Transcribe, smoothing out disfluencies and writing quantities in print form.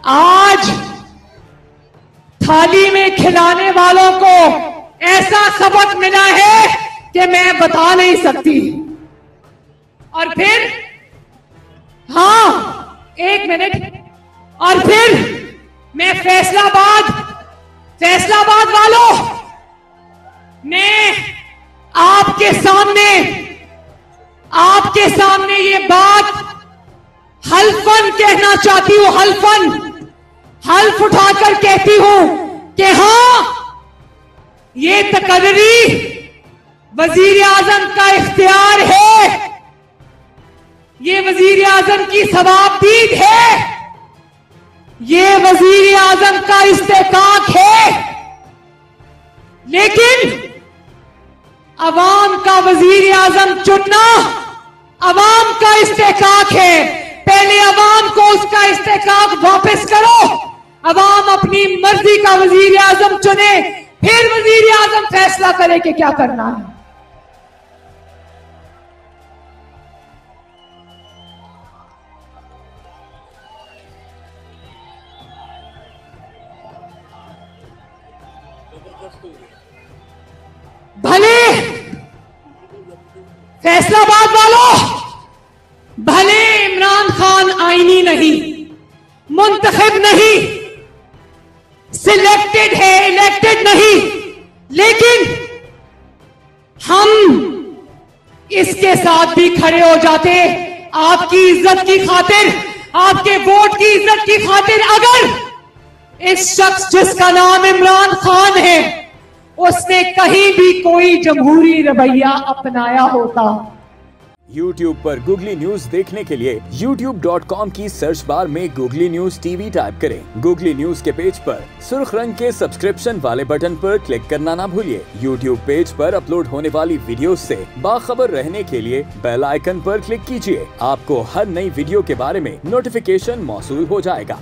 आज थाली में खिलाने वालों को ऐसा सबक मिला है कि मैं बता नहीं सकती। और फिर हाँ, एक मिनट, और फिर मैं फैसलाबाद वालों, मैं आपके सामने ये बात हल्फन कहना चाहती हूं। हल्फ उठाकर कहती हूं कि हाँ, ये तकर्री वजीर आजम का इख्तियार है, ये वजीर आजम की सवाबदीद है, ये वजीर आजम का इस्तेकाक है। लेकिन अवाम का वजीर आजम चुनना अवाम का इस्तेकाक है। पहले अवाम को उसका इस्तेकाक वापस करो, अवाम अपनी मर्जी का वजीर आजम चुने, फिर वजीर आजम फैसला करे कि क्या करना है। भले फैसलाबाद वालों, भले इमरान खान आईनी नहीं, मुंतखब नहीं, सिलेक्टेड है, इलेक्टेड नहीं, लेकिन हम इसके साथ भी खड़े हो जाते आपकी इज्जत की खातिर, आपके वोट की इज्जत की खातिर। अगर इस शख्स जिसका नाम इमरान खान है उसने कहीं भी कोई जमहूरी रवैया अपनाया होता। YouTube पर गूगली न्यूज देखने के लिए youtube.com की सर्च बार में गूगली न्यूज टीवी टाइप करें। गूगली न्यूज के पेज पर सुर्ख रंग के सब्सक्रिप्शन वाले बटन पर क्लिक करना ना भूलिए। YouTube पेज पर अपलोड होने वाली वीडियोस से बाखबर रहने के लिए बेल आइकन पर क्लिक कीजिए। आपको हर नई वीडियो के बारे में नोटिफिकेशन मौसूल हो जाएगा।